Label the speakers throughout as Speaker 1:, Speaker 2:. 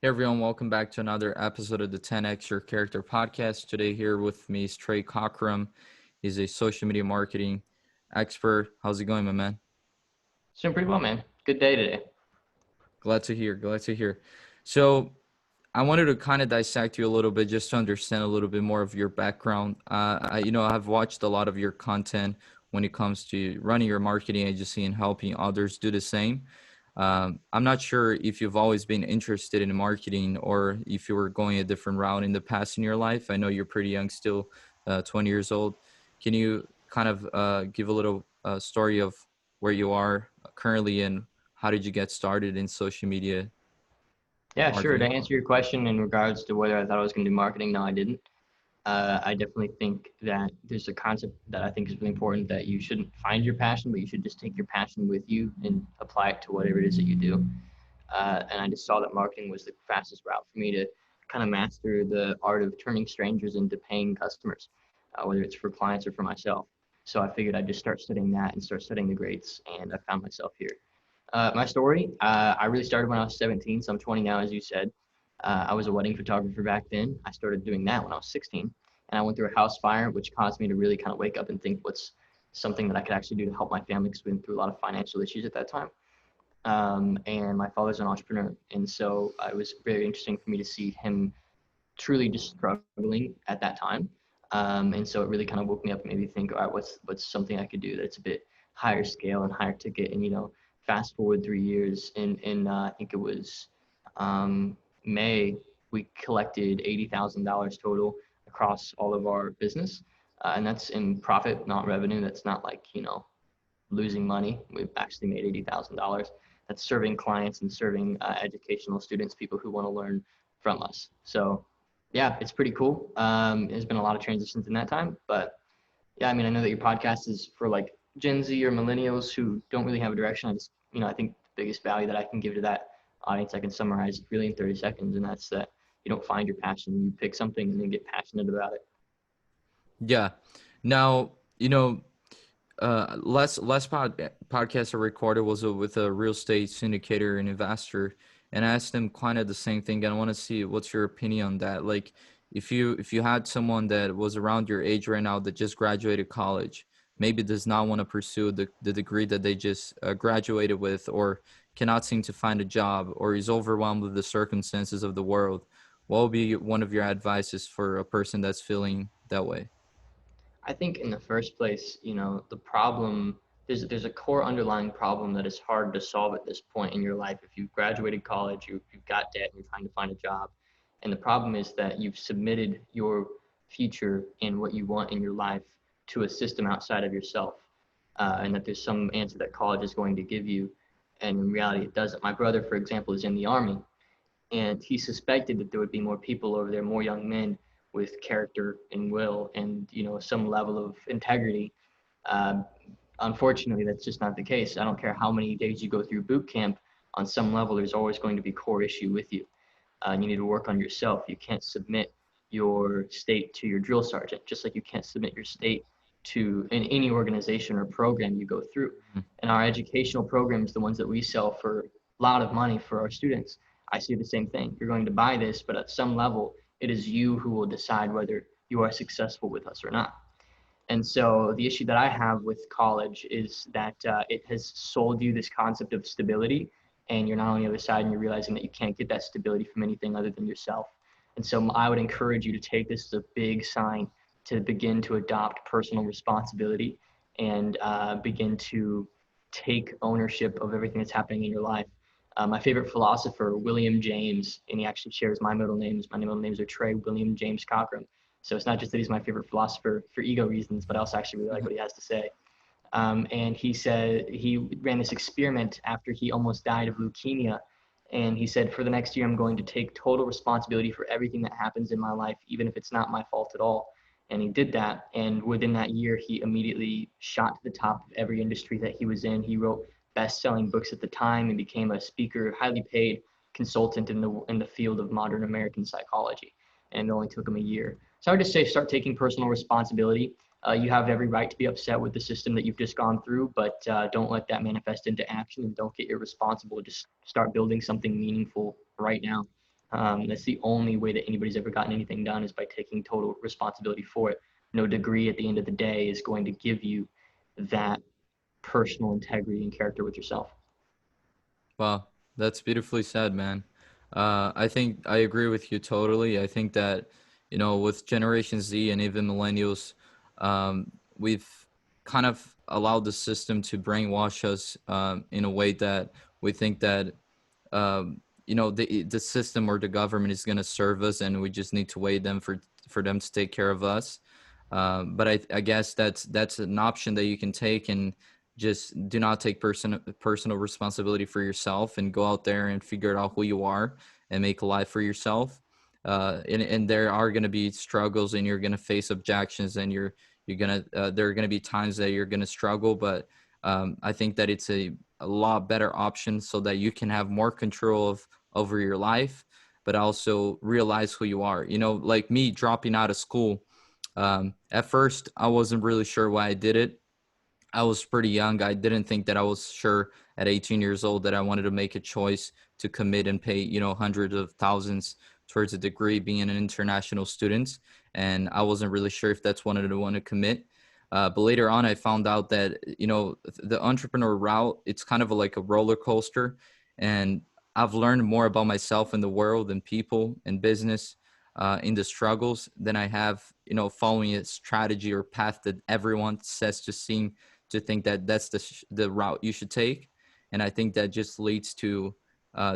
Speaker 1: Hey everyone, welcome back to another episode of the 10X Your Character podcast. Today here with me is Trey Cockrum. He's a social media marketing expert. How's it going, my man?
Speaker 2: It's doing pretty well, man. Good day today.
Speaker 1: Glad to hear. Glad to hear. So I wanted to kind of dissect you a little bit just to understand a little bit more of your background. I've watched a lot of your content when it comes to running your marketing agency and helping others do the same. I'm not sure if you've always been interested in marketing or if you were going a different route in the past in your life. I know you're pretty young still, 20 years old. Can you kind of give a little story of where you are currently and how did you get started in social media
Speaker 2: Yeah, sure. To
Speaker 1: marketing?
Speaker 2: answer your question in regards to whether I thought I was going to do marketing, no, I didn't. I definitely think that there's a concept that I think is really important that you shouldn't find your passion, but you should just take your passion with you and apply it to whatever it is that you do. And I just saw that marketing was the fastest route for me to kind of master the art of turning strangers into paying customers, whether it's for clients or for myself. So I figured I'd just start studying that and start studying the greats, and I found myself here. My story, I really started when I was 17, so I'm 20 now, as you said. I was a wedding photographer back then. I started doing that when I was 16, and I went through a house fire, which caused me to really kind of wake up and think what's something that I could actually do to help my family because we went through a lot of financial issues at that time. And my father's an entrepreneur, and so it was very interesting for me to see him truly just struggling at that time. And so it really kind of woke me up and made me think, all right, what's something I could do that's a bit higher scale and higher ticket. And fast forward 3 years, I think it was May, we collected $80,000 total across all of our business, and that's in profit, not revenue. That's not like losing money. We've actually made $80,000. That's serving clients and serving educational students, people who want to learn from us. So yeah, it's pretty cool. There's been a lot of transitions in that time, but yeah, I mean, I know that your podcast is for like Gen Z or millennials who don't really have a direction. I think the biggest value that I can give to that audience, I can summarize really in 30 seconds, and that's that you don't find your passion, you pick something and then get passionate about it.
Speaker 1: Yeah. Now, podcasts I recorded was with a real estate syndicator and investor, and I asked them kind of the same thing. And I want to see what's your opinion on that. Like, if you had someone that was around your age right now that just graduated college, maybe does not want to pursue the degree that they just graduated with, or cannot seem to find a job, or is overwhelmed with the circumstances of the world, what would be one of your advices for a person that's feeling that way?
Speaker 2: I think in the first place, the problem there's a core underlying problem that is hard to solve at this point in your life. If you've graduated college, you've got debt, and you're trying to find a job, and the problem is that you've submitted your future and what you want in your life to a system outside of yourself, and that there's some answer that college is going to give you, and in reality, it doesn't. My brother, for example, is in the army, and he suspected that there would be more people over there, more young men with character and will and some level of integrity. Uh, Unfortunately, that's just not the case. I don't care how many days you go through boot camp. On some level, there's always going to be core issue with you. And you need to work on yourself. You can't submit your state to your drill sergeant, just like you can't submit your state to in any organization or program you go through. And our educational programs, the ones that we sell for a lot of money for our students, I see the same thing. You're going to buy this, but at some level, it is you who will decide whether you are successful with us or not. And so the issue that I have with college is that it has sold you this concept of stability, and you're not on the other side and you're realizing that you can't get that stability from anything other than yourself. And so I would encourage you to take this as a big sign to begin to adopt personal responsibility and begin to take ownership of everything that's happening in your life. My favorite philosopher, William James, and he actually shares my middle names. My middle names are Trey William James Cockrum. So it's not just that he's my favorite philosopher for ego reasons, but I also actually really like what he has to say. And he said he ran this experiment after he almost died of leukemia. And he said, for the next year, I'm going to take total responsibility for everything that happens in my life, even if it's not my fault at all. And he did that. And within that year, he immediately shot to the top of every industry that he was in. He wrote best-selling books at the time and became a speaker, highly paid consultant in the field of modern American psychology. And it only took him a year. So I would just say start taking personal responsibility. You have every right to be upset with the system that you've just gone through, but don't let that manifest into action and don't get irresponsible. Just start building something meaningful right now. That's the only way that anybody's ever gotten anything done, is by taking total responsibility for it. No degree at the end of the day is going to give you that personal integrity and character with yourself.
Speaker 1: Wow, that's beautifully said, man. I think I agree with you totally. I think that, with Generation Z and even millennials, we've kind of allowed the system to brainwash us in a way that we think that the system or the government is going to serve us, and we just need to wait them for them to take care of us. But I guess that's an option that you can take, and just do not take personal responsibility for yourself, and go out there and figure out who you are and make a life for yourself. And there are going to be struggles, and you're going to face objections, and you're gonna there are going to be times that you're going to struggle, but I think that it's a lot better option, so that you can have more control of over your life, but also realize who you are. Like me dropping out of school. At first, I wasn't really sure why I did it. I was pretty young. I didn't think that I was sure at 18 years old that I wanted to make a choice to commit and pay, hundreds of thousands towards a degree, being an international student. And I wasn't really sure if that's what I want to commit. But later on, I found out that, the entrepreneur route, it's kind of like a roller coaster. And I've learned more about myself and the world and people and business in the struggles than I have, following a strategy or path that everyone says to think that that's the route you should take. And I think that just leads to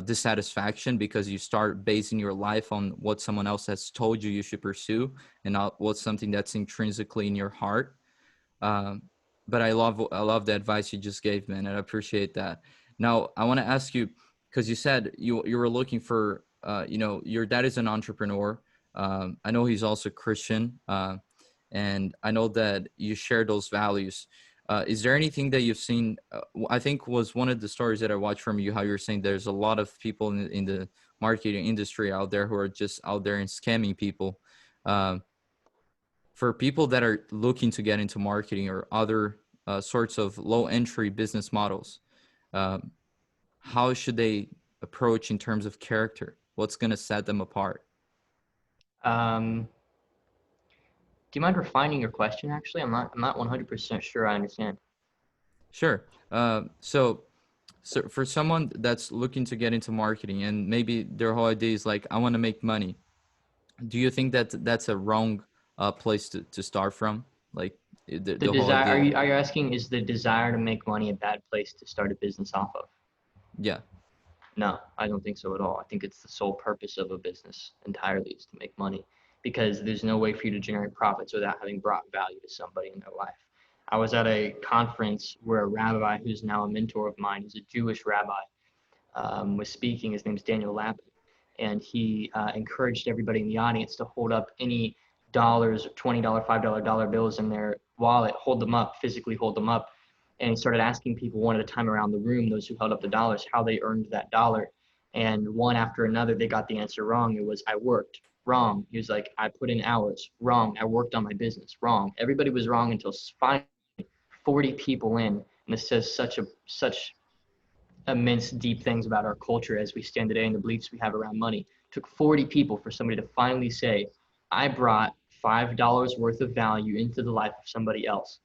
Speaker 1: dissatisfaction, because you start basing your life on what someone else has told you should pursue, and not what's something that's intrinsically in your heart. um, but I love the advice you just gave, man, and I appreciate that. Now I want to ask you, because you said you were looking for, your dad is an entrepreneur. I know he's also Christian, and I know that you share those values. Is there anything that you've seen? I think was one of the stories that I watched from you, how you're saying there's a lot of people in the marketing industry out there who are just out there and scamming people. Um, for people that are looking to get into marketing or other sorts of low entry business models, um, how should they approach in terms of character? What's going to set them apart?
Speaker 2: Um, do you mind refining your question? Actually, I'm not 100% sure I understand.
Speaker 1: Sure. So for someone that's looking to get into marketing, and maybe their whole idea is like, I want to make money. Do you think that that's a wrong place to start from? Like
Speaker 2: The
Speaker 1: the whole
Speaker 2: desire,
Speaker 1: idea.
Speaker 2: are you asking, is the desire to make money a bad place to start a business off of?
Speaker 1: Yeah.
Speaker 2: No, I don't think so at all. I think it's the sole purpose of a business entirely, is to make money, because there's no way for you to generate profits without having brought value to somebody in their life. I was at a conference where a rabbi who's now a mentor of mine, he's a Jewish rabbi, was speaking. His name's Daniel Lapin, and he encouraged everybody in the audience to hold up any dollars, $20, $5 bills in their wallet, hold them up, physically hold them up. And he started asking people one at a time around the room, those who held up the dollars, how they earned that dollar. And one after another, they got the answer wrong. It was, I worked. Wrong. He was like, I put in hours. Wrong. I worked on my business. Wrong. Everybody was wrong until finally 40 people in. And this says such immense deep things about our culture as we stand today and the beliefs we have around money. It took 40 people for somebody to finally say, I brought $5 worth of value into the life of somebody else.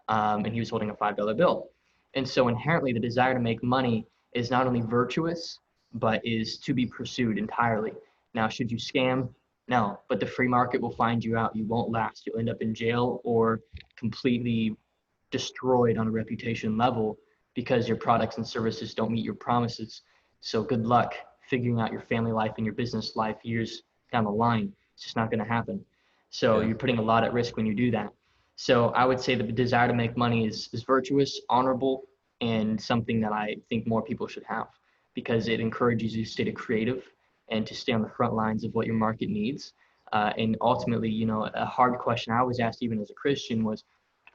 Speaker 2: And he was holding a $5 bill. And so inherently, the desire to make money is not only virtuous, but is to be pursued entirely. Now, should you scam? No, but the free market will find you out. You won't last. You'll end up in jail or completely destroyed on a reputation level because your products and services don't meet your promises. So good luck figuring out your family life and your business life years down the line. It's just not going to happen. So
Speaker 1: Yeah.
Speaker 2: you're putting a lot at risk when you do that. So I would say the desire to make money is virtuous, honorable, and something that I think more people should have, because it encourages you to stay creative and to stay on the front lines of what your market needs. And ultimately, a hard question I was asked even as a Christian was,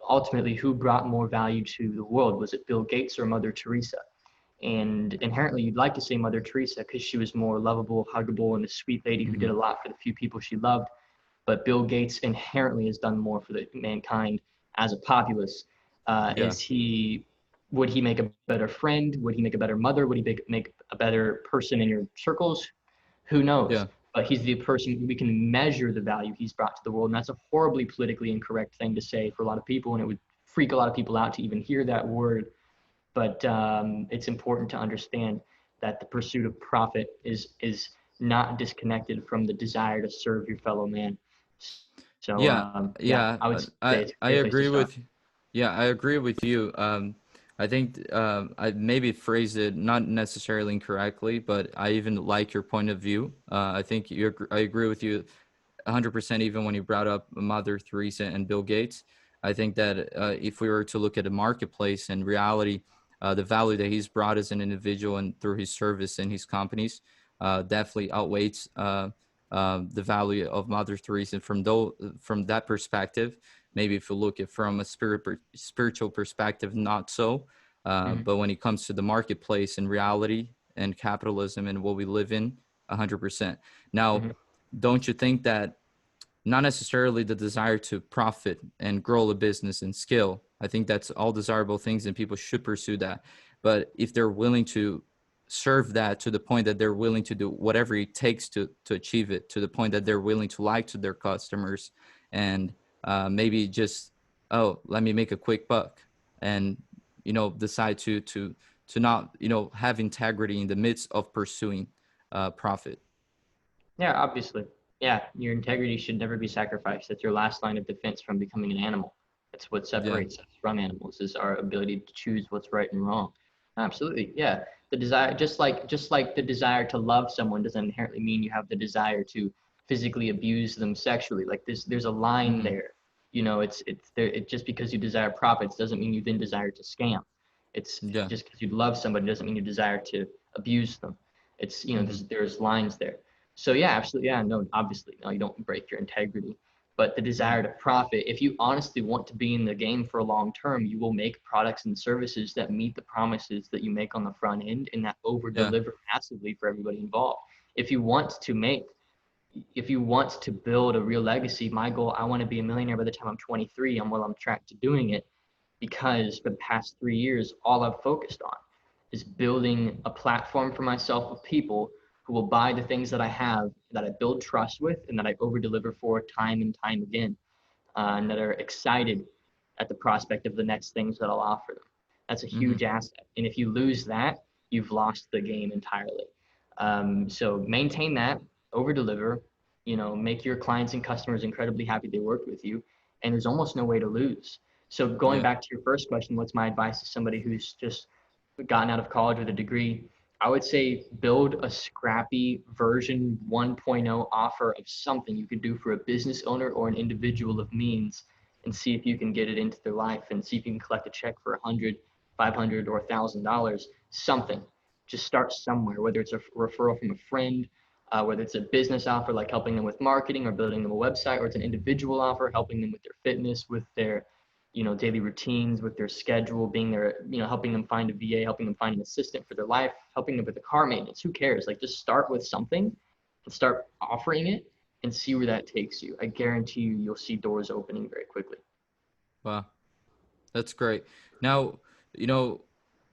Speaker 2: ultimately, who brought more value to the world? Was it Bill Gates or Mother Teresa? And inherently, you'd like to say Mother Teresa because she was more lovable, huggable, and a sweet lady who did
Speaker 1: Hmm.
Speaker 2: a lot for the few people she loved. But Bill Gates inherently has done more for the mankind as a populace.
Speaker 1: Yeah.
Speaker 2: Would he make a better friend? Would he make a better mother? Would he make a better person in your circles? Who knows?
Speaker 1: Yeah.
Speaker 2: But he's the person we can measure the value he's brought to the world. And that's a horribly politically incorrect thing to say for a lot of people. And it would freak a lot of people out to even hear that word. But it's important to understand that the pursuit of profit is not disconnected from the desire to serve your fellow man. So
Speaker 1: Yeah,
Speaker 2: yeah,
Speaker 1: yeah,
Speaker 2: I would say it's a
Speaker 1: I
Speaker 2: great place to
Speaker 1: agree
Speaker 2: start.
Speaker 1: with, yeah, I agree with you. I think I maybe phrased it not necessarily incorrectly, but I even like your point of view. I think I agree with you 100%. Even when you brought up Mother Teresa and Bill Gates, I think that if we were to look at a marketplace and reality, the value that he's brought as an individual and through his service and his companies definitely outweighs the value of Mother Teresa. From that perspective, maybe if you look at from a spiritual perspective, not so.
Speaker 2: Hmm.
Speaker 1: But when it comes to the marketplace and reality and capitalism and what we live in, 100%. Now,
Speaker 2: Hmm.
Speaker 1: don't you think that not necessarily the desire to profit and grow a business and scale? I think that's all desirable things and people should pursue that. But if they're willing to serve that to the point that they're willing to do whatever it takes to achieve it, to the point that they're willing to lie to their customers and maybe just, oh, let me make a quick buck and, decide to not, have integrity in the midst of pursuing profit.
Speaker 2: Yeah, obviously. Yeah, your integrity should never be sacrificed. That's your last line of defense from becoming an animal. That's what
Speaker 1: Yeah.
Speaker 2: separates us from animals is our ability to choose what's right and wrong. Absolutely. Yeah. The desire just like the desire to love someone doesn't inherently mean you have the desire to physically abuse them sexually. Like there's a line
Speaker 1: Hmm.
Speaker 2: there. It's there just because you desire profits doesn't mean you then desire to scam. It's
Speaker 1: Yeah.
Speaker 2: just because you love somebody doesn't mean you desire to abuse them. It's
Speaker 1: Hmm.
Speaker 2: there's lines there. So yeah, absolutely. Yeah, no, obviously, no, you don't break your integrity, but the
Speaker 1: Hmm.
Speaker 2: desire to profit, if you honestly want to be in the game for a long term, you will make products and services that meet the promises that you make on the front end and that over
Speaker 1: Yeah.
Speaker 2: deliver massively for everybody involved. If you want to make, if you want to build a real legacy, my goal, I want to be a millionaire by the time I'm 23. I'm well on track to doing it because for the past 3 years, all I've focused on is building a platform for myself of people who will buy the things that I have, that I build trust with, and that I over deliver for time and time again, and that are excited at the prospect of the next things that I'll offer them. That's a
Speaker 1: Hmm.
Speaker 2: huge asset. And if you lose that, you've lost the game entirely. So maintain that, over deliver, make your clients and customers incredibly happy they worked with you. And there's almost no way to lose. So going
Speaker 1: Yeah.
Speaker 2: back to your first question, what's my advice to somebody who's just gotten out of college with a degree? I would say build a scrappy version 1.0 offer of something you could do for a business owner or an individual of means and see if you can get it into their life and see if you can collect a check for 100, 500, or $1,000, something. Just start somewhere, whether it's a referral from a friend, whether it's a business offer like helping them with marketing or building them a website, or it's an individual offer helping them with their fitness, with their daily routines, with their schedule, being there, helping them find a VA, helping them find an assistant for their life, helping them with the car maintenance. Who cares? Like just start with something and start offering it and see where that takes you. I guarantee you, you'll see doors opening very quickly.
Speaker 1: Wow. That's great. Now, you know,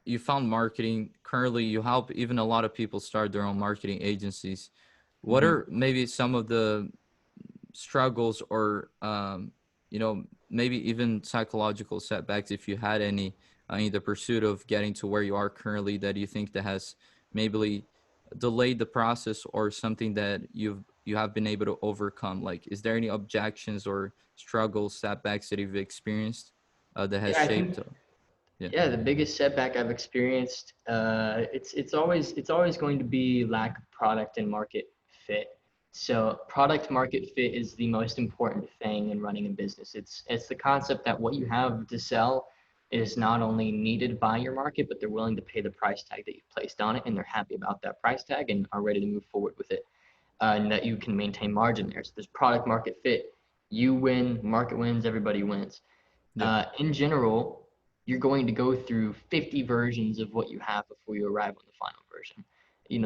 Speaker 1: you found marketing. Currently, you help even a lot of people start their own marketing agencies. What
Speaker 2: Mm-hmm.
Speaker 1: are maybe some of the struggles or, maybe even psychological setbacks, if you had any, in the pursuit of getting to where you are currently that you think that has maybe delayed the process or something that you have been able to overcome? Like, is there any objections or struggles, setbacks that you've experienced that has
Speaker 2: Yeah, I think
Speaker 1: shaped? Yeah.
Speaker 2: yeah, the biggest setback I've experienced, it's always going to be lack of product and market fit. So product market fit is the most important thing in running a business. It's the concept that what you have to sell is not only needed by your market, but they're willing to pay the price tag that you've placed on it, and they're happy about that price tag and are ready to move forward with it, and that you can maintain margin there. So there's product market fit. You win, market wins, everybody wins.
Speaker 1: Yeah.
Speaker 2: In general, you're going to go through 50 versions of what you have before you arrive on the final version.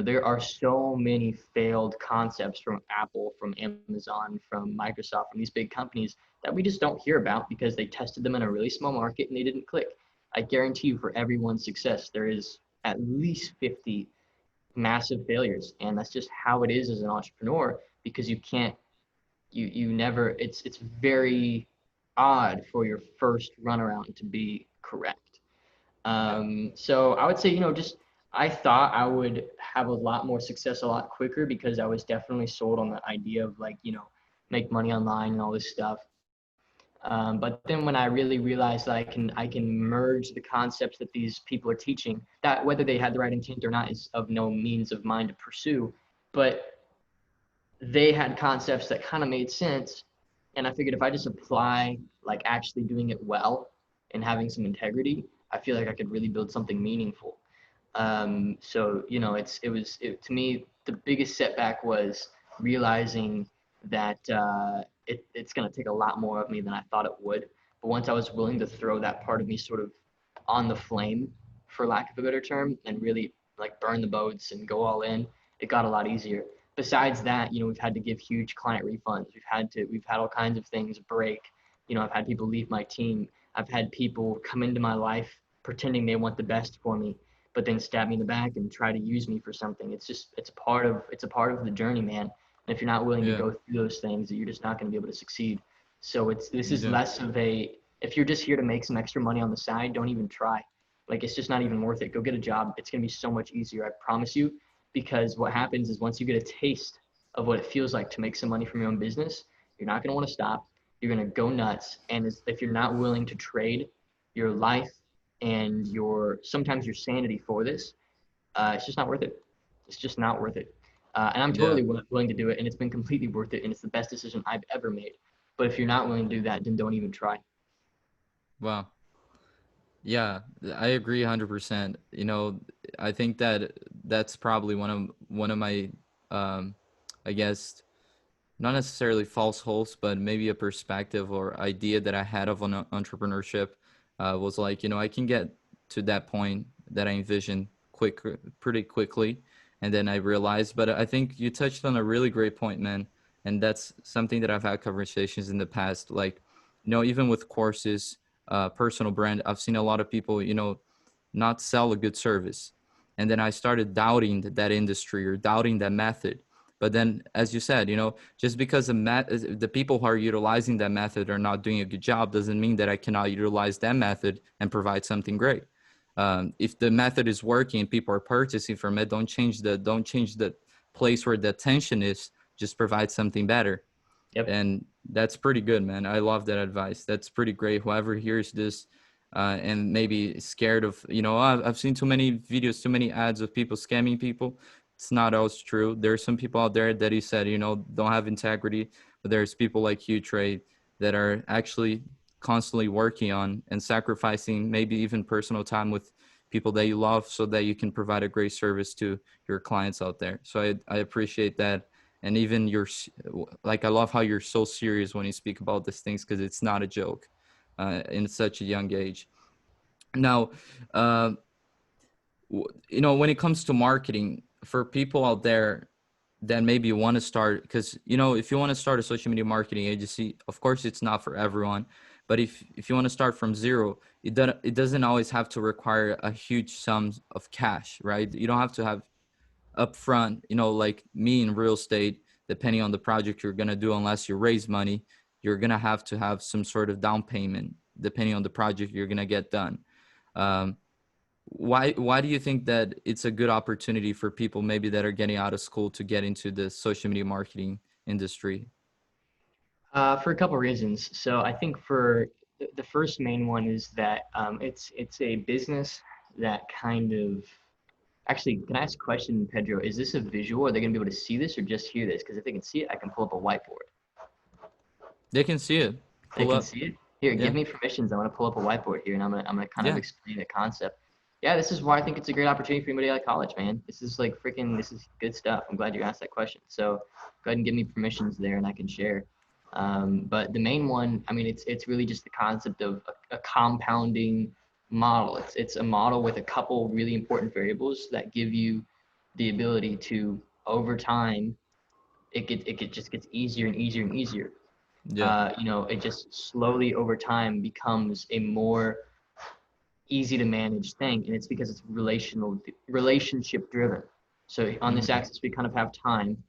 Speaker 2: There are so many failed concepts from Apple, from Amazon, from Microsoft, from these big companies that we just don't hear about because they tested them in a really small market and they didn't click. I guarantee you, for everyone's success, there is at least 50 massive failures. And that's just how it is as an entrepreneur, because you can't, you never, it's very odd for your first runaround to be correct. So I would say, just I thought I would have a lot more success a lot quicker because I was definitely sold on the idea of like, make money online and all this stuff. But then when I really realized that I can merge the concepts that these people are teaching, that whether they had the right intent or not is of no means of mine to pursue, but they had concepts that kind of made sense. And I figured if I just apply like actually doing it well and having some integrity, I feel like I could really build something meaningful. So to me, the biggest setback was realizing that it's going to take a lot more of me than I thought it would. But once I was willing to throw that part of me sort of on the flame, for lack of a better term, and really like burn the boats and go all in, it got a lot easier. Besides that, we've had to give huge client refunds. We've had all kinds of things break. I've had people leave my team. I've had people come into my life pretending they want the best for me, but then stab me in the back and try to use me for something. It's a part of the journey, man. And if you're not willing to
Speaker 1: Yeah.
Speaker 2: go through those things, you're just not going to be able to succeed. So this is
Speaker 1: Yeah.
Speaker 2: less of a, if you're just here to make some extra money on the side, don't even try. Like it's just not even worth it. Go get a job. It's going to be so much easier, I promise you, because what happens is once you get a taste of what it feels like to make some money from your own business, you're not going to want to stop. You're going to go nuts. And if you're not willing to trade your life and sometimes your sanity for this, it's just not worth it. It's just not worth it. And I'm
Speaker 1: Yeah.
Speaker 2: totally willing to do it, and it's been completely worth it, and it's the best decision I've ever made. But if you're not willing to do that, then don't even try.
Speaker 1: Wow. Yeah, I agree 100%. I think that that's probably one of my um I guess not necessarily false hopes, but maybe a perspective or idea that I had of entrepreneurship was like, I can get to that point that I envisioned pretty quickly. And then I realized, but I think you touched on a really great point, man. And that's something that I've had conversations in the past, like, even with courses, personal brand, I've seen a lot of people, not sell a good service. And then I started doubting that industry or doubting that method. But then, as you said, just because the people who are utilizing that method are not doing a good job doesn't mean that I cannot utilize that method and provide something great. If the method is working and people are purchasing from it, don't change the place where the attention is. Just provide something better.
Speaker 2: Yep.
Speaker 1: And that's pretty good, man. I love that advice. That's pretty great. Whoever hears this and maybe scared of, I've seen too many videos, too many ads of people scamming people. It's not always true. There are some people out there that he said, don't have integrity, but there's people like you, Trey, that are actually constantly working on and sacrificing maybe even personal time with people that you love so that you can provide a great service to your clients out there. So I appreciate that. And even like, I love how you're so serious when you speak about these things, because it's not a joke in such a young age. Now, uh, when it comes to marketing, for people out there that maybe want to start, because if you want to start a social media marketing agency, of course it's not for everyone, but if you want to start from zero, it doesn't always have to require a huge sum of cash, right? You don't have to have upfront, like me in real estate, depending on the project you're going to do, unless you raise money, you're going to have some sort of down payment depending on the project you're going to get done. um, why do you think that it's a good opportunity for people maybe that are getting out of school to get into the social media marketing industry?
Speaker 2: For a couple reasons. So I think for the first main one is that it's a business that kind of, actually, can I ask a question, Pedro? Is this a visual? Are they going to be able to see this or just hear this? Because if they can see it, I can pull up a whiteboard.
Speaker 1: They can see it.
Speaker 2: They
Speaker 1: Pull
Speaker 2: can
Speaker 1: up.
Speaker 2: see it. Here, give
Speaker 1: Yeah.
Speaker 2: me permissions. I want to pull up a whiteboard here, and I'm gonna kind of
Speaker 1: Yeah.
Speaker 2: explain the concept. Yeah, this is why I think it's a great opportunity for anybody out of college, man. This is like freaking. This is good stuff. I'm glad you asked that question. So go ahead and give me permissions there, and I can share. But the main one, I mean, it's really just the concept of a compounding model. It's a model with a couple really important variables that give you the ability to, over time, just gets easier and easier and easier.
Speaker 1: Yeah.
Speaker 2: It just slowly over time becomes a more easy to manage thing, and it's because it's relationship driven. So on this
Speaker 1: Mm-hmm.
Speaker 2: axis, we kind of have time.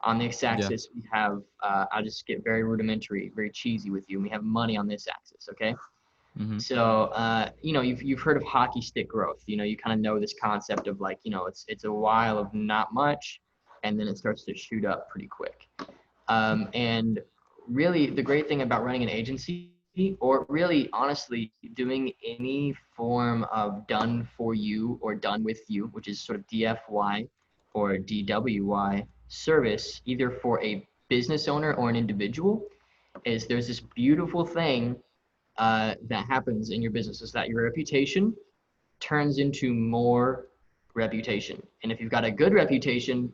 Speaker 2: On the
Speaker 1: Yeah.
Speaker 2: x-axis, we have, I'll just get very rudimentary, very cheesy with you. And we have money on this axis, okay?
Speaker 1: Mm-hmm.
Speaker 2: So, you've heard of hockey stick growth. You kind of know this concept of like, it's a while of not much, and then it starts to shoot up pretty quick. And really, the great thing about running an agency, or really honestly doing any form of done for you or done with you, which is sort of DFY or DWY service, either for a business owner or an individual, is there's this beautiful thing that happens in your business is that your reputation turns into more reputation. And if you've got a good reputation,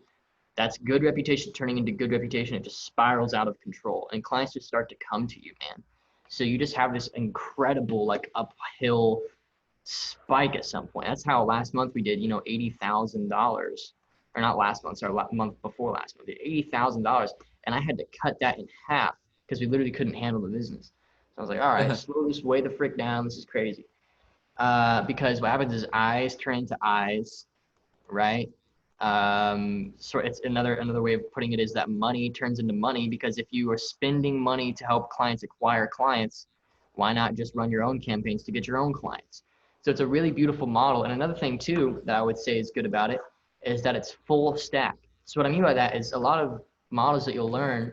Speaker 2: that's good reputation turning into good reputation. It just spirals out of control and clients just start to come to you, man. So you just have this incredible like uphill spike at some point. That's how last month we did, $80,000, or not last month, sorry, month before last month, $80,000. And I had to cut that in half because we literally couldn't handle the business. So I was like, all right, slow this way the frick down. This is crazy. Because what happens is eyes turn into eyes, right? So it's another way of putting it is that money turns into money, because if you are spending money to help clients acquire clients, why not just run your own campaigns to get your own clients? So it's a really beautiful model. And another thing too that I would say is good about it is that it's full stack. So what I mean by that is a lot of models that you'll learn,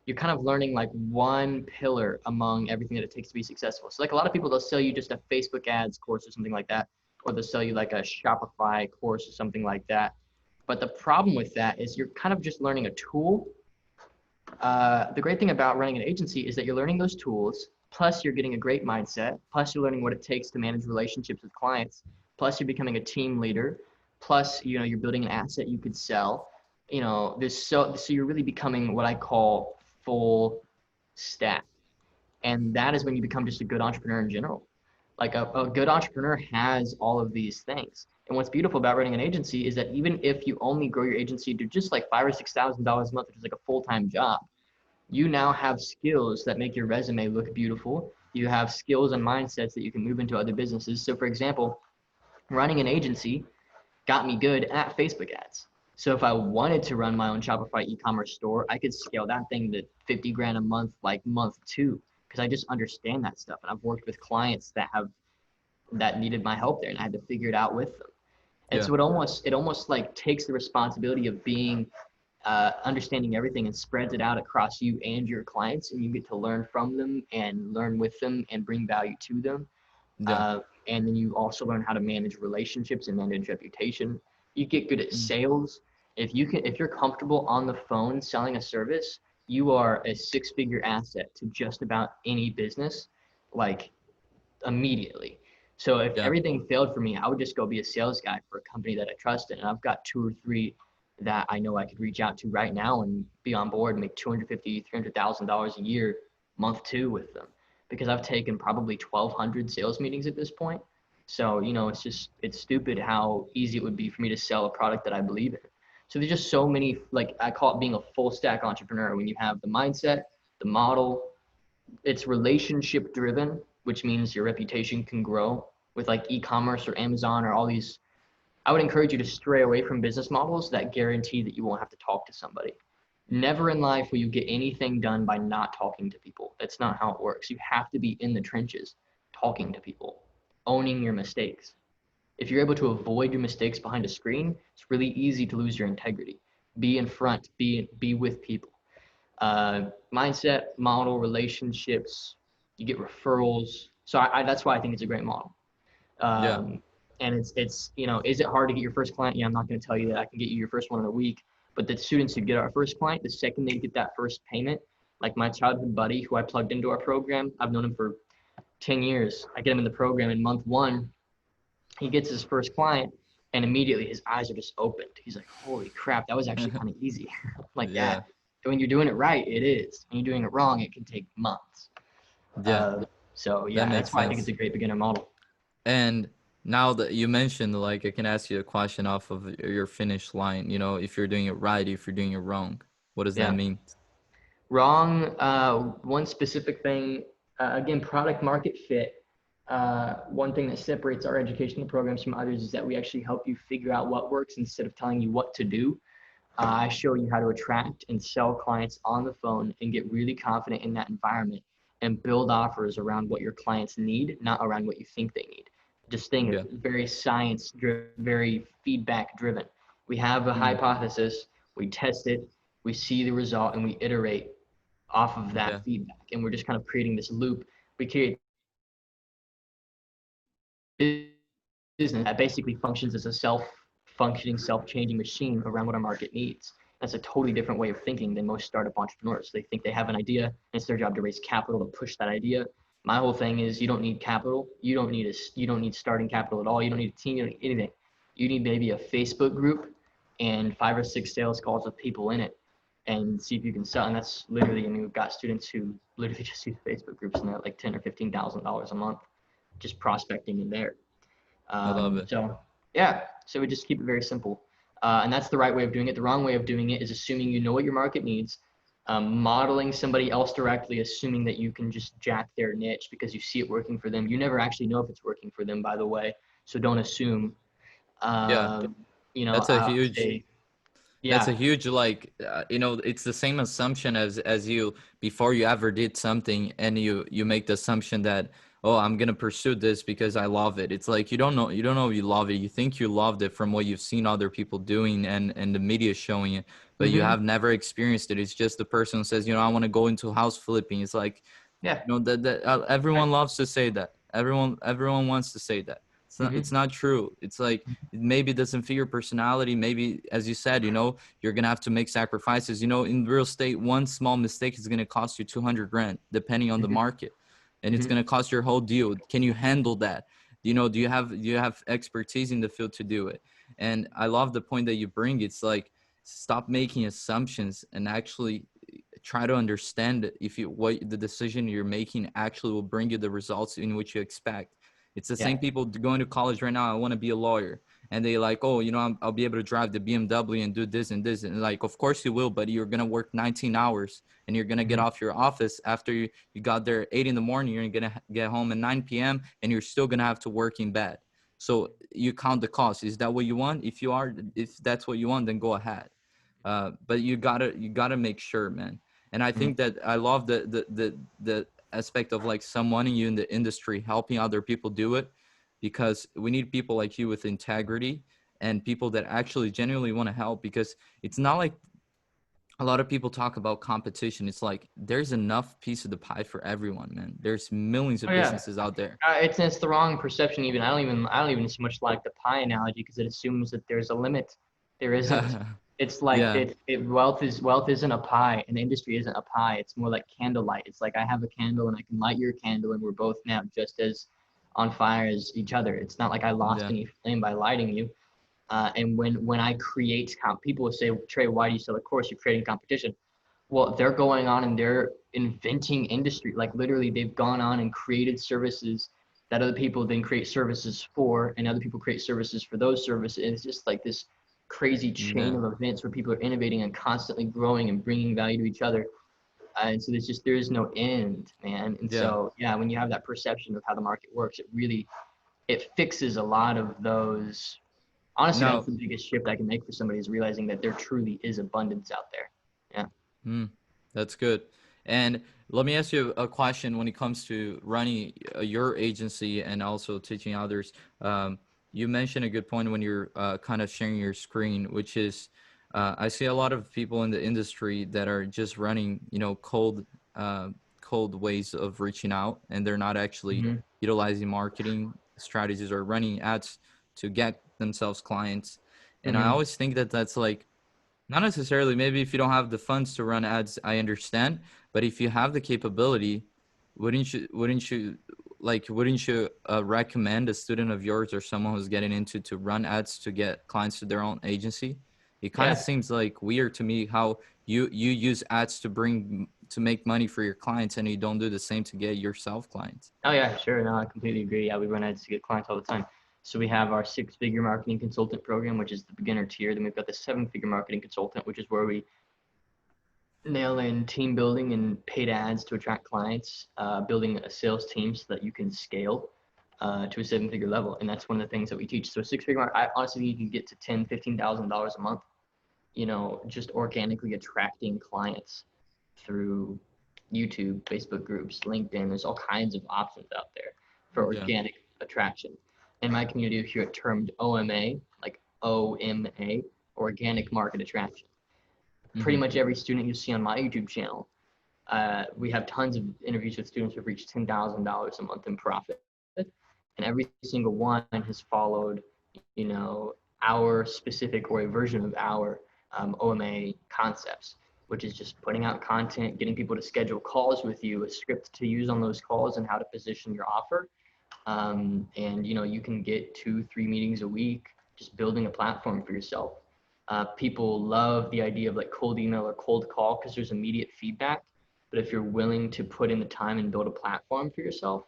Speaker 2: you're kind of learning like one pillar among everything that it takes to be successful. So like a lot of people, they'll sell you just a Facebook ads course or something like that, or they'll sell you like a Shopify course or something like that. But the problem with that is you're kind of just learning a tool. The great thing about running an agency is that you're learning those tools, plus you're getting a great mindset, plus you're learning what it takes to manage relationships with clients, plus you're becoming a team leader, plus you're building an asset you could sell. So you're really becoming what I call full stack. And that is when you become just a good entrepreneur in general. Like a good entrepreneur has all of these things. And what's beautiful about running an agency is that even if you only grow your agency to just like $5,000 or $6,000 a month, which is like a full-time job, you now have skills that make your resume look beautiful. You have skills and mindsets that you can move into other businesses. So for example, running an agency got me good at Facebook ads. So if I wanted to run my own Shopify e-commerce store, I could scale that thing to 50 grand a month, like month two, because I just understand that stuff. And I've worked with clients that needed my help there, and I had to figure it out with them. And
Speaker 1: Yeah.
Speaker 2: so it almost like takes the responsibility of being understanding everything and spreads it out across you and your clients, and you get to learn from them and learn with them and bring value to them.
Speaker 1: Yeah.
Speaker 2: Uh, and then you also learn how to manage relationships and manage reputation. You get good at
Speaker 1: Mm.
Speaker 2: sales. If you're comfortable on the phone selling a service, you are a six-figure asset to just about any business, like immediately. So if
Speaker 1: Yeah.
Speaker 2: everything failed for me, I would just go be a sales guy for a company that I trusted. And I've got two or three that I know I could reach out to right now and be on board and make $250,000, $300,000 a year, month two with them, because I've taken probably 1,200 sales meetings at this point. So, it's stupid how easy it would be for me to sell a product that I believe in. So there's just so many, like I call it being a full stack entrepreneur when you have the mindset, the model, it's relationship driven, which means your reputation can grow with like e-commerce or Amazon or all these. I would encourage you to stray away from business models that guarantee that you won't have to talk to somebody. Never in life will you get anything done by not talking to people. That's not how it works. You have to be in the trenches, talking to people, owning your mistakes. If you're able to avoid your mistakes behind a screen, it's really easy to lose your integrity. Be in front, be with people. Mindset, model, relationships, you get referrals. So that's why I think it's a great model.
Speaker 1: Yeah.
Speaker 2: Um, and is it hard to get your first client? Yeah, I'm not going to tell you that I can get you your first one in a week. But the students who get our first client, the second they get that first payment, like my childhood buddy who I plugged into our program, I've known him for 10 years. I get him in the program in month one. He gets his first client, and immediately his eyes are just opened. He's like, holy crap, that was actually kind of easy. Like, yeah,
Speaker 1: Yeah.
Speaker 2: when you're doing it right, it is. When you're doing it wrong, it can take months.
Speaker 1: Yeah.
Speaker 2: So
Speaker 1: That
Speaker 2: yeah,
Speaker 1: makes
Speaker 2: that's why I think it's
Speaker 1: sense.
Speaker 2: a great beginner model.
Speaker 1: And now that you mentioned, like, I can ask you a question off of your finish line, if you're doing it right, if you're doing it wrong, what does that
Speaker 2: Yeah.
Speaker 1: mean?
Speaker 2: Wrong. One specific thing, again, product market fit. one thing that separates our educational programs from others is that we actually help you figure out what works instead of telling you what to do. I show you how to attract and sell clients on the phone and get really confident in that environment and build offers around what your clients need, not around what you think they need. Just thing is
Speaker 1: Yeah.
Speaker 2: very science driven, very feedback driven. We have a
Speaker 1: Mm,
Speaker 2: hypothesis, we test it, we see the result, and we iterate off of that
Speaker 1: yeah.
Speaker 2: feedback. And we're just kind of creating this loop. We create business that basically functions as a self-functioning, self-changing machine around what our market needs. That's a totally different way of thinking than most startup entrepreneurs. They think they have an idea and it's their job to raise capital to push that idea. My whole thing is you don't need capital. You don't need starting capital at all. You don't need a team. You don't need anything. You need maybe a Facebook group and 5 or 6 sales calls with people in it and see if you can sell. And that's literally, I mean, we've got students who literally just use Facebook groups and they're like $10,000 or $15,000 a month just prospecting in there.
Speaker 1: I love it.
Speaker 2: So yeah, so we just keep it very simple. And that's the right way of doing it. The wrong way of doing it is assuming you know what your market needs, modeling somebody else directly, assuming that you can just jack their niche because you see it working for them. You never actually know if it's working for them, by the way. So don't assume.
Speaker 1: Yeah.
Speaker 2: Um,
Speaker 1: That's a
Speaker 2: I'll
Speaker 1: huge
Speaker 2: say,
Speaker 1: That's a
Speaker 2: yeah.
Speaker 1: huge like it's the same assumption as you before you ever did something, and you make the assumption that, oh, I'm gonna pursue this because I love it. It's like you don't know if you love it. You think you loved it from what you've seen other people doing and the media showing it, but you
Speaker 2: Mm-hmm.
Speaker 1: have never experienced it. It's just the person who says, I want to go into house flipping. It's like,
Speaker 2: Yeah.
Speaker 1: that
Speaker 2: Right.
Speaker 1: everyone loves to say that. Everyone wants to say that. It's
Speaker 2: Mm-hmm.
Speaker 1: not true. It's like maybe it doesn't fit your personality. Maybe, as you said, you're gonna have to make sacrifices. In real estate, one small mistake is gonna cost you 200 grand, depending on the
Speaker 2: Mm-hmm.
Speaker 1: market, and it's
Speaker 2: Mm-hmm.
Speaker 1: gonna cost your whole deal. Can you handle that? Do you have expertise in the field to do it? And I love the point that you bring. It's like, stop making assumptions and actually try to understand if you what the decision you're making actually will bring you the results in which you expect. It's the
Speaker 2: Yeah.
Speaker 1: same people going to college right now. I want to be a lawyer, and they like, oh, I'll be able to drive the BMW and do this and this, and like, of course you will, but you're gonna work 19 hours, and you're gonna get
Speaker 2: Mm-hmm.
Speaker 1: off your office after you got there 8 in the morning. You're gonna get home at 9 p.m., and you're still gonna have to work in bed. So you count the cost. Is that what you want? If that's what you want, then go ahead. But you gotta make sure, man. And I
Speaker 2: Mm-hmm.
Speaker 1: think that I love the aspect of like someone in you in the industry helping other people do it, because we need people like you with integrity and people that actually genuinely want to help. Because it's not like a lot of people talk about competition. It's like there's enough piece of the pie for everyone, man. There's millions
Speaker 2: Oh
Speaker 1: of
Speaker 2: yeah.
Speaker 1: businesses out there.
Speaker 2: It's the wrong perception even. I don't even so much like the pie analogy because it assumes that there's a limit. There isn't. It's like
Speaker 1: Yeah.
Speaker 2: wealth isn't a pie and the industry isn't a pie. It's more like candlelight. It's like I have a candle and I can light your candle and we're both now just as on fire as each other. It's not like I lost
Speaker 1: Yeah.
Speaker 2: any flame by lighting you. And when I create people will say, Trey, why do you sell a course? You're creating competition. Well, they're going on and they're inventing industry. Like literally, they've gone on and created services that other people then create services for, and other people create services for those services. And it's just like this crazy chain
Speaker 1: Yeah.
Speaker 2: of events where people are innovating and constantly growing and bringing value to each other. And so there is no end, man. And
Speaker 1: Yeah.
Speaker 2: so yeah, when you have that perception of how the market works, it fixes a lot of those. Honestly, that's
Speaker 1: Now,
Speaker 2: the biggest shift I can make for somebody is realizing that there truly is abundance out there. Yeah.
Speaker 1: mm, that's good. And let me ask you a question when it comes to running your agency and also teaching others. You mentioned a good point when you're kind of sharing your screen, which is I see a lot of people in the industry that are just running, cold ways of reaching out, and they're not actually
Speaker 2: Mm-hmm.
Speaker 1: utilizing marketing strategies or running ads to get themselves clients. And I
Speaker 2: Mm-hmm.
Speaker 1: always think that that's like, not necessarily. Maybe if you don't have the funds to run ads, I understand. But if you have the capability, wouldn't you recommend a student of yours or someone who's getting into to run ads to get clients to their own agency? It kind of
Speaker 2: Yeah.
Speaker 1: seems like weird to me how you use ads to make money for your clients, and you don't do the same to get yourself clients.
Speaker 2: Oh yeah, sure. No, I completely agree. Yeah, we run ads to get clients all the time. So we have our 6-figure marketing consultant program, which is the beginner tier. Then we've got the 7-figure marketing consultant, which is where we nail in team building and paid ads to attract clients, building a sales team so that you can scale. to a 7-figure level. And that's one of the things that we teach. So 6-figure mark, I honestly think you can get to $10,000, $15,000 a month, just organically attracting clients through YouTube, Facebook groups, LinkedIn. There's all kinds of options out there for
Speaker 1: Yeah.
Speaker 2: organic attraction. In my community here, it's termed OMA, like OMA, organic market attraction. Pretty
Speaker 1: Mm-hmm.
Speaker 2: much every student you see on my YouTube channel, we have tons of interviews with students who've reached $10,000 a month in profit. And every single one has followed, our specific or a version of our OMA concepts, which is just putting out content, getting people to schedule calls with you, a script to use on those calls, and how to position your offer. And you can get 2-3 meetings a week, just building a platform for yourself. People love the idea of like cold email or cold call because there's immediate feedback. But if you're willing to put in the time and build a platform for yourself,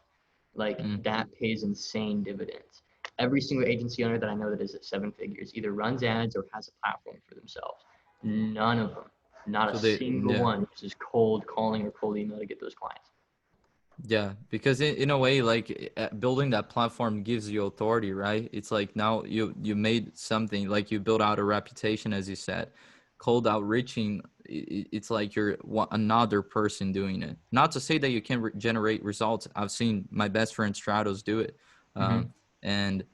Speaker 2: like
Speaker 1: Mm.
Speaker 2: that pays insane dividends. Every single agency owner that I know that is at 7 figures either runs ads or has a platform for themselves. None of them, not a
Speaker 1: So they,
Speaker 2: single
Speaker 1: yeah.
Speaker 2: one, uses cold calling or cold email to get those clients.
Speaker 1: Yeah, because in a way, like building that platform gives you authority, right? It's like now you made something, like you built out a reputation, as you said. Cold outreaching, it's like you're another person doing it. Not to say that you can generate results. I've seen my best friend Stratos do it,
Speaker 2: Mm-hmm.
Speaker 1: and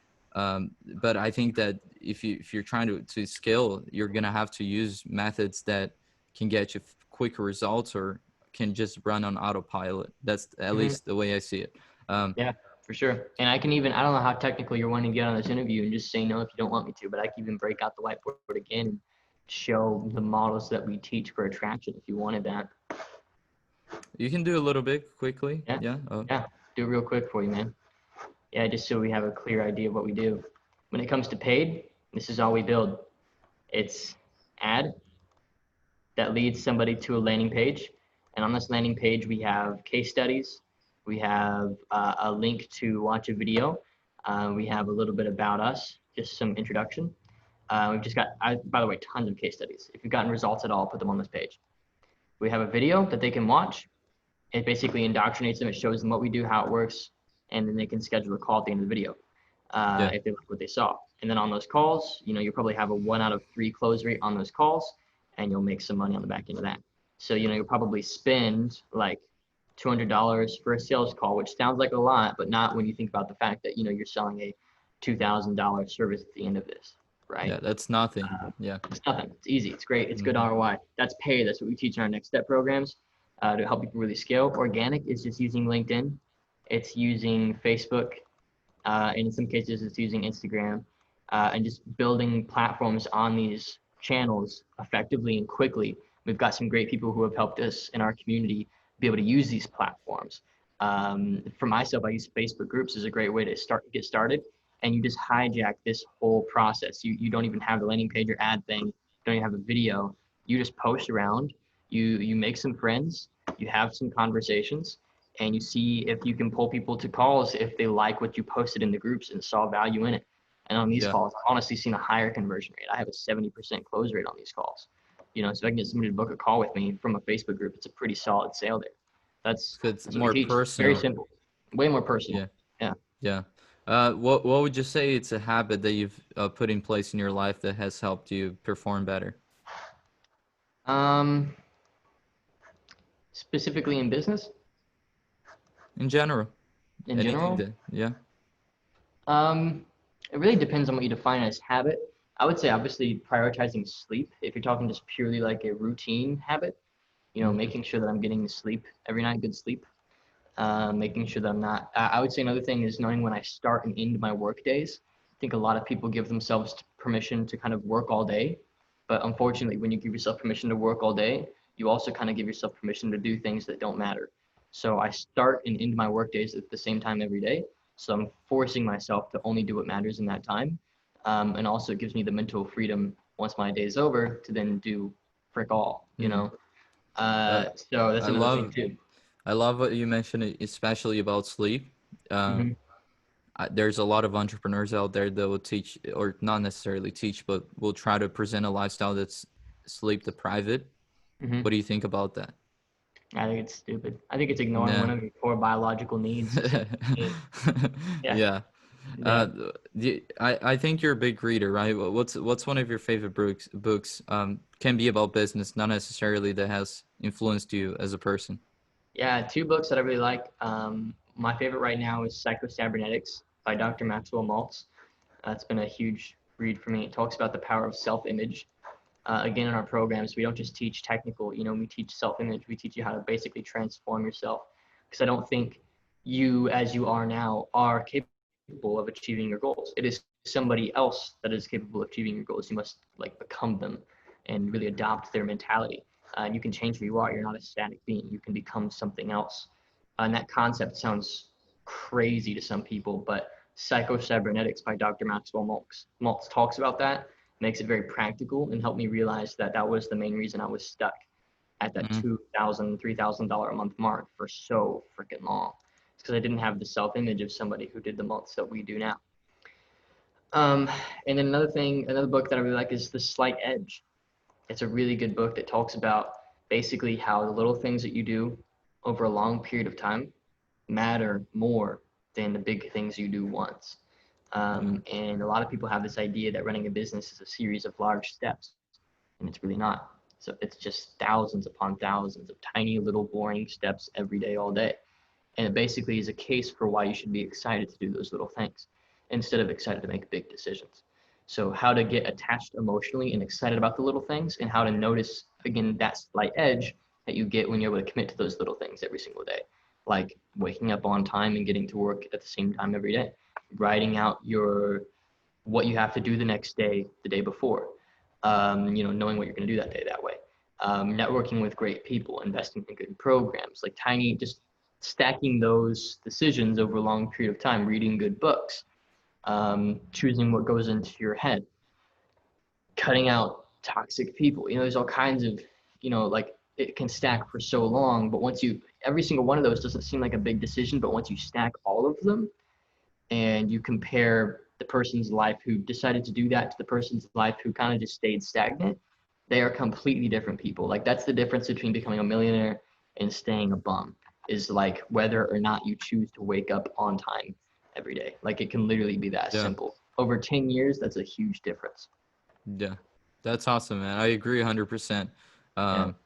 Speaker 1: but I think that if you're trying to scale, you're gonna have to use methods that can get you quicker results or can just run on autopilot. That's at
Speaker 2: Mm-hmm.
Speaker 1: least the way I see it.
Speaker 2: Yeah, for sure. And I can even, I don't know how technical you're wanting to get on this interview and just say no if you don't want me to, but I can even break out the whiteboard again and show the models that we teach for attraction if you wanted that.
Speaker 1: You can do a little bit quickly.
Speaker 2: Yeah.
Speaker 1: Yeah.
Speaker 2: Yeah. Do it real quick for you, man. Yeah, just so we have a clear idea of what we do. When it comes to paid, this is all we build. It's ad that leads somebody to a landing page. And on this landing page, we have case studies. We have a link to watch a video. We have a little bit about us, just some introduction. We've just got, by the way, tons of case studies. If you've gotten results at all, put them on this page. We have a video that they can watch. It basically indoctrinates them. It shows them what we do, how it works, and then they can schedule a call at the end of the video
Speaker 1: Yeah.
Speaker 2: if they like what they saw. And then on those calls, you probably have a 1 out of 3 close rate on those calls, and you'll make some money on the back end of that. So you'll probably spend like $200 for a sales call, which sounds like a lot, but not when you think about the fact that you're selling a $2,000 service at the end of this, right?
Speaker 1: Yeah. That's nothing. Yeah.
Speaker 2: It's nothing. It's easy. It's great. It's good
Speaker 1: Hmm.
Speaker 2: ROI. That's paid. That's what we teach in our next step programs to help people really scale. Organic is just using LinkedIn. It's using Facebook. And in some cases, it's using Instagram and just building platforms on these channels effectively and quickly. We've got some great people who have helped us in our community be able to use these platforms. For myself, I use Facebook groups as a great way to get started. And you just hijack this whole process. You don't even have the landing page or ad thing. You don't even have a video. You just post around. You make some friends. You have some conversations and you see if you can pull people to calls if they like what you posted in the groups and saw value in it. And on these
Speaker 1: Yeah.
Speaker 2: calls, I've honestly seen a higher conversion rate. I have a 70% close rate on these calls. So if I can get somebody to book a call with me from a Facebook group, it's a pretty solid sale there. That's
Speaker 1: So it's
Speaker 2: that's what we
Speaker 1: more
Speaker 2: teach. Very
Speaker 1: personal.
Speaker 2: simple, way more personal.
Speaker 1: Yeah.
Speaker 2: Yeah.
Speaker 1: Yeah. What would you say it's a habit that you've put in place in your life that has helped you perform better
Speaker 2: Um, Specifically in business,
Speaker 1: in general?
Speaker 2: in
Speaker 1: Anything
Speaker 2: general,
Speaker 1: that, yeah.
Speaker 2: Um, it really depends on what you define as habit. I would say obviously prioritizing sleep. If you're talking just purely like a routine habit,
Speaker 1: Hmm.
Speaker 2: making sure that I'm getting sleep every night, good sleep. Making sure that I'm not. I would say another thing is knowing when I start and end my work days. I think a lot of people give themselves permission to kind of work all day, but unfortunately, when you give yourself permission to work all day, you also kind of give yourself permission to do things that don't matter. So I start and end my work days at the same time every day. So I'm forcing myself to only do what matters in that time, and also it gives me the mental freedom once my day is over to then do frick all.
Speaker 1: Hmm.
Speaker 2: So that's
Speaker 1: I
Speaker 2: another thing
Speaker 1: love
Speaker 2: too.
Speaker 1: I love what you mentioned, especially about sleep. Uh,
Speaker 2: Hmm.
Speaker 1: there's a lot of entrepreneurs out there that will teach, or not necessarily teach, but will try to present a lifestyle that's sleep deprived.
Speaker 2: Hmm.
Speaker 1: What do you think about that?
Speaker 2: I think it's stupid. I think it's ignoring one
Speaker 1: Yeah.
Speaker 2: of your core biological needs, self-esteem. Yeah,
Speaker 1: Yeah.
Speaker 2: yeah.
Speaker 1: I think you're a big reader, right? What's one of your favorite books? Can be about business, not necessarily that has influenced you as a person.
Speaker 2: Yeah, two books that I really like. My favorite right now is Psycho-Cybernetics by Dr. Maxwell Maltz. That's been a huge read for me. It talks about the power of self-image. Again, in our programs, we don't just teach technical, we teach self-image. We teach you how to basically transform yourself. Because I don't think you, as you are now, are capable of achieving your goals. It is somebody else that is capable of achieving your goals. You must like become them and really adopt their mentality. And you can change who you are. You're not a static being. You can become something else. And that concept sounds crazy to some people, but Psycho-Cybernetics by Dr. Maxwell Maltz talks about that, makes it very practical, and helped me realize that that was the main reason I was stuck at that
Speaker 1: Hmm.
Speaker 2: $2,000, $3,000 a month mark for so freaking long. It's because I didn't have the self-image of somebody who did the most that we do now. Um, and then another book that I really like is The Slight Edge. It's a really good book that talks about basically how the little things that you do over a long period of time matter more than the big things you do once.
Speaker 1: Yeah.
Speaker 2: And a lot of people have this idea that running a business is a series of large steps, and it's really not. So it's just thousands upon thousands of tiny little boring steps every day, all day. And it basically is a case for why you should be excited to do those little things instead of excited to make big decisions. So how to get attached emotionally and excited about the little things, and how to notice again that slight edge that you get when you're able to commit to those little things every single day, like waking up on time and getting to work at the same time every day, writing out your what you have to do the next day, the day before, knowing what you're going to do that day that way. Networking with great people, investing in good programs, like tiny, just stacking those decisions over a long period of time, reading good books, choosing what goes into your head, cutting out toxic people. There's all kinds of, like it can stack for so long, but every single one of those doesn't seem like a big decision, but once you stack all of them and you compare the person's life who decided to do that to the person's life who kind of just stayed stagnant, they are completely different people. Like that's the difference between becoming a millionaire and staying a bum, is like whether or not you choose to wake up on time every day. Like it can literally be that
Speaker 1: Yeah.
Speaker 2: simple. Over 10 years, that's a huge difference.
Speaker 1: Yeah. That's awesome, man. I agree 100%.
Speaker 2: Yeah.
Speaker 1: Um,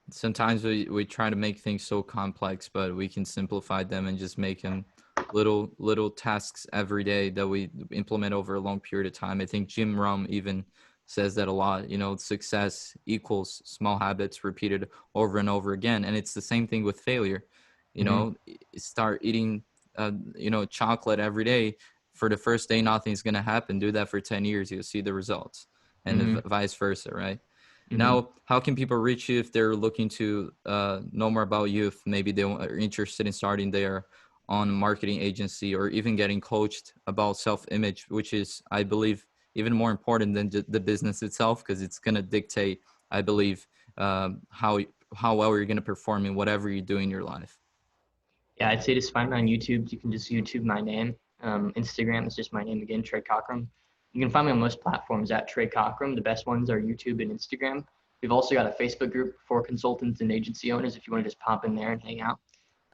Speaker 1: Sometimes we try to make things so complex, but we can simplify them and just make them little tasks every day that we implement over a long period of time. I think Jim Rohn even says that a lot. Success equals small habits repeated over and over again, and it's the same thing with failure.
Speaker 2: Mm-hmm.
Speaker 1: Start eating chocolate every day. For the first day, nothing's gonna happen. Do that for 10 years, you'll see the results, and
Speaker 2: Mm-hmm.
Speaker 1: vice versa, right?
Speaker 2: Mm-hmm.
Speaker 1: Now, how can people reach you if they're looking to know more about you? If maybe they are interested in starting their own marketing agency or even getting coached about self-image, which is, I believe, even more important than the business itself, because it's going to dictate, I believe, how well you're going to perform in whatever you do in your life.
Speaker 2: Yeah, I'd say just find me on YouTube. You can just YouTube my name. Instagram is just my name again, Trey Cockrum. You can find me on most platforms at Trey Cockrum. The best ones are YouTube and Instagram. We've also got a Facebook group for consultants and agency owners if you want to just pop in there and hang out.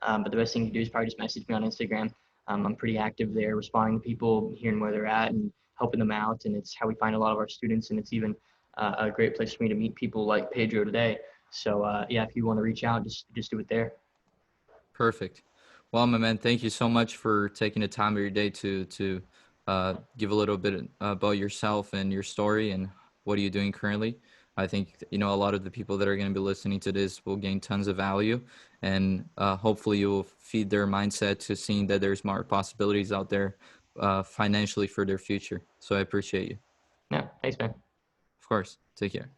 Speaker 2: But the best thing to do is probably just message me on Instagram. I'm pretty active there, responding to people, hearing where they're at, and helping them out. And it's how we find a lot of our students, and it's even a great place for me to meet people like Pedro today. So yeah, if you want to reach out, just do it there.
Speaker 1: Perfect. Well, my man, thank you so much for taking the time of your day to give a little bit about yourself and your story and what are you doing currently. I think a lot of the people that are going to be listening to this will gain tons of value, and hopefully you will feed their mindset to seeing that there's more possibilities out there financially for their future. So I appreciate you.
Speaker 2: Yeah, thanks, man.
Speaker 1: Of course. Take care.